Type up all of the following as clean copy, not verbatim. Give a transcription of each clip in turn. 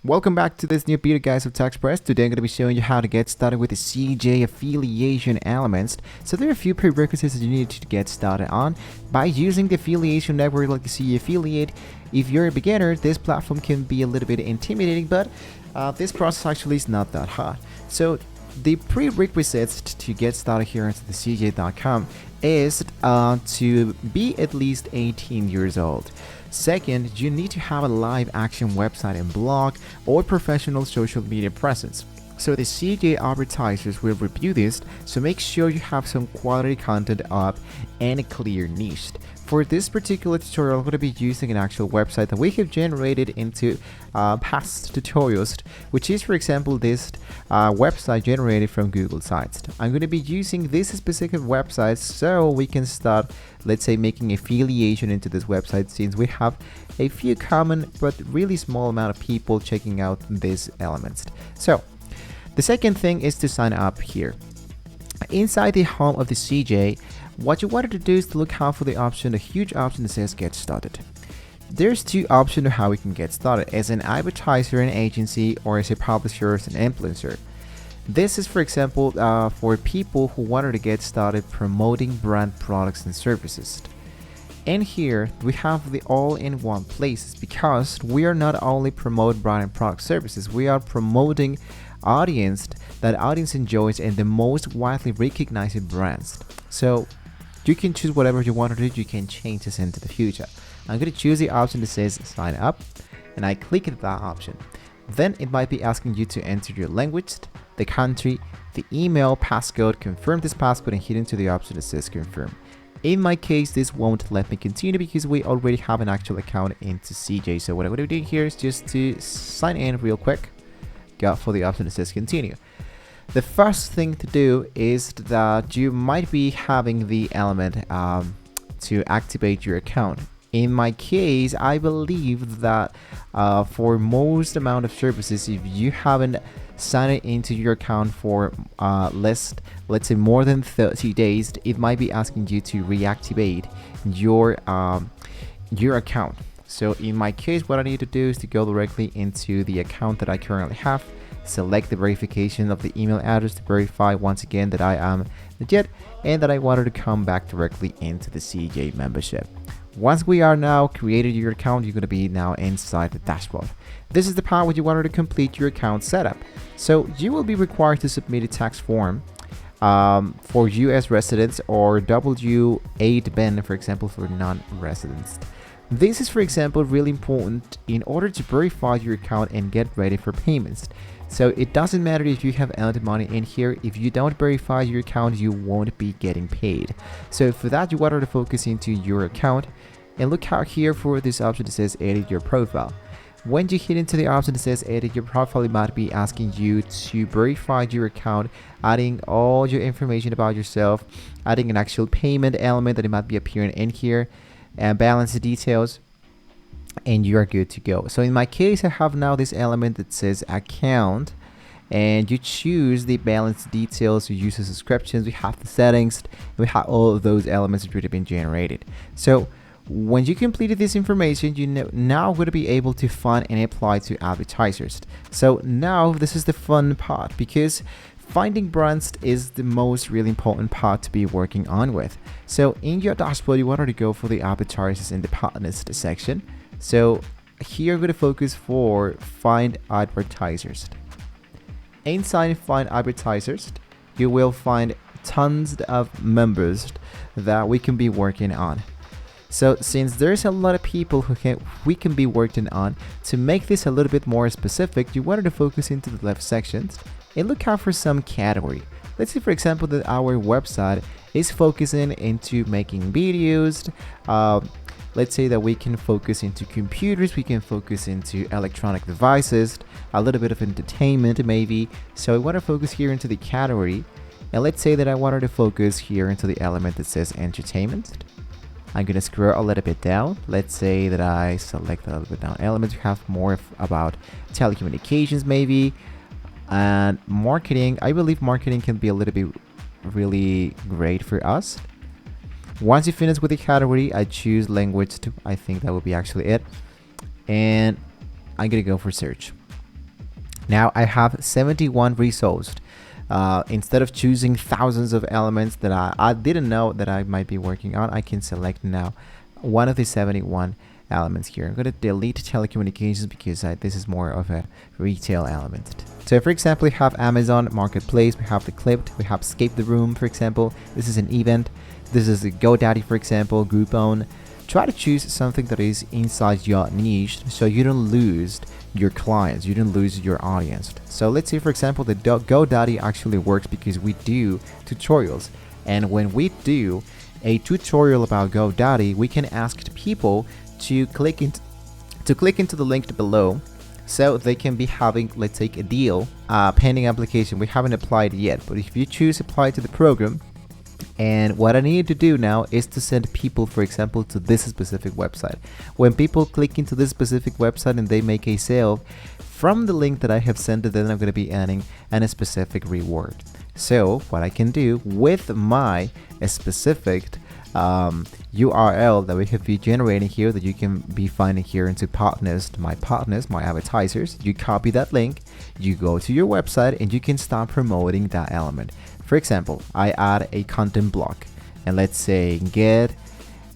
Welcome back to this new video, guys, of TechExpress. Today I'm going to be showing you how to get started with the CJ affiliation elements. So there are a few prerequisites that you need to get started on. By using the affiliation network like the CJ affiliate, if you're a beginner, this platform can be a little bit intimidating, but this process actually is not that hard. So the prerequisites to get started here into the CJ.com is to be at least 18 years old. Second, you need to have a live action website and blog or professional social media presence. So the CJ advertisers will review this, so make sure you have some quality content up and a clear niche. For this particular tutorial, I'm going to be using an actual website that we have generated into past tutorials, which is, for example, this website generated from Google Sites. I'm going to be using this specific website so we can start, let's say, making affiliation into this website, since we have a few common but really small amount of people checking out these elements. So the second thing is to sign up here. Inside the home of the CJ, what you wanted to do is to look out for the option, the huge option that says get started. There's two options of how we can get started: as an advertiser, an agency, or as a publisher, as an influencer. This is, for example, for people who wanted to get started promoting brand products and services. And here we have the all-in-one places, because we are not only promoting brand and product services, we are promoting audience that audience enjoys and the most widely recognized brands. So you can choose whatever you want to do. You can change this into the future. I'm going to choose the option that says sign up, and I click that option. Then it might be asking you to enter your language, the country, the email, passcode, confirm this passcode, and hit into the option that says confirm. In my case, this won't let me continue because we already have an actual account into CJ. So what I'm going to do here is just to sign in real quick. Go for the option that says continue. The first thing to do is that you might be having the element to activate your account. In my case, I believe that for most amount of services, if you haven't signed into your account for let's say more than 30 days, it might be asking you to reactivate your account. So in my case, what I need to do is to go directly into the account that I currently have, select the verification of the email address to verify once again that I am legit and that I wanted to come back directly into the CJ membership. Once we are now created your account, you're going to be now inside the dashboard. This is the part where you wanted to complete your account setup. So you will be required to submit a tax form for US residents or W8 BEN, for example, for non-residents. This is, for example, really important in order to verify your account and get ready for payments. So it doesn't matter if you have earned money in here. If you don't verify your account, you won't be getting paid. So for that, you wanted to focus into your account and look out here for this option that says edit your profile. When you hit into the option that says edit your profile, it might be asking you to verify your account, adding all your information about yourself, adding an actual payment element that it might be appearing in here, and balance the details, and you are good to go. So in my case, I have now this element that says account, and you choose the balance details, you use the subscriptions, we have the settings, we have all of those elements that would have been generated. So when you completed this information, you now going to be able to find and apply to advertisers. So now this is the fun part, because finding brands is the most really important part to be working on with. So in your dashboard, you wanted to go for the advertisers in the partners section. So here I'm going to focus for find advertisers. Inside find advertisers, you will find tons of members that we can be working on. So since there's a lot of people we can be working on, to make this a little bit more specific, you wanted to focus into the left sections and look out for some category. Let's say, for example, that our website is focusing into making videos. Let's say that we can focus into computers, we can focus into electronic devices, a little bit of entertainment maybe. So I want to focus here into the category, and let's say that I wanted to focus here into the element that says entertainment. I'm going to scroll a little bit down. Let's say that I select a little bit down elements. We have more about telecommunications maybe, and marketing. I believe marketing can be a little bit really great for us. Once you finish with the category, I choose language to, I think that will be actually it. And I'm gonna go for search. Now I have 71 results. Instead of choosing thousands of elements that I didn't know that I might be working on, I can select now one of the 71 elements here. I'm going to delete telecommunications because this is more of a retail element. So for example, we have Amazon Marketplace, we have the Clipped, we have Escape the Room, for example. This is an event. This is the GoDaddy, for example, Groupon. Try to choose something that is inside your niche so you don't lose your clients, you don't lose your audience. So let's say, for example, the GoDaddy actually works because we do tutorials. And when we do a tutorial about GoDaddy, we can ask people to click into the link below so they can be having, let's take a deal, pending application. We haven't applied yet, but if you choose apply to the program, and what I need to do now is to send people, for example, to this specific website. When people click into this specific website and they make a sale from the link that I have sent to them, I'm going to be earning a specific reward. So what I can do with my specific URL that we have been generating here, that you can be finding here into partners, my advertisers, you copy that link, you go to your website, and you can start promoting that element. For example, I add a content block, and let's say get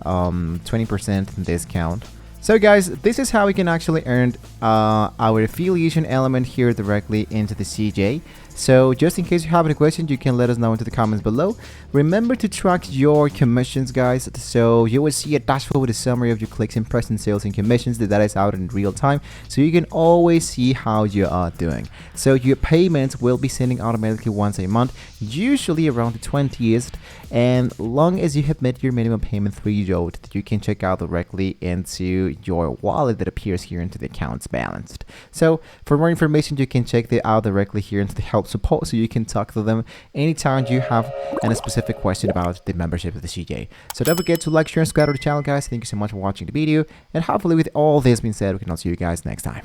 20% discount. So guys, this is how we can actually earn our affiliation element here directly into the CJ. So just in case you have any questions, you can let us know into the comments below. Remember to track your commissions, guys. So you will see a dashboard with a summary of your clicks, impressions, sales, and commissions. The data is out in real time, so you can always see how you are doing. So your payments will be sending automatically once a month, usually around the 20th. And long as you have met your minimum payment threshold, that you can check out directly into your wallet that appears here into the accounts balanced. So for more information, you can check it out directly here into the help support, so you can talk to them anytime you have a specific question about the membership of the CJ. So don't forget to like, share, and subscribe to the channel, guys. Thank you so much for watching the video, and hopefully with all this being said, we can all see you guys next time.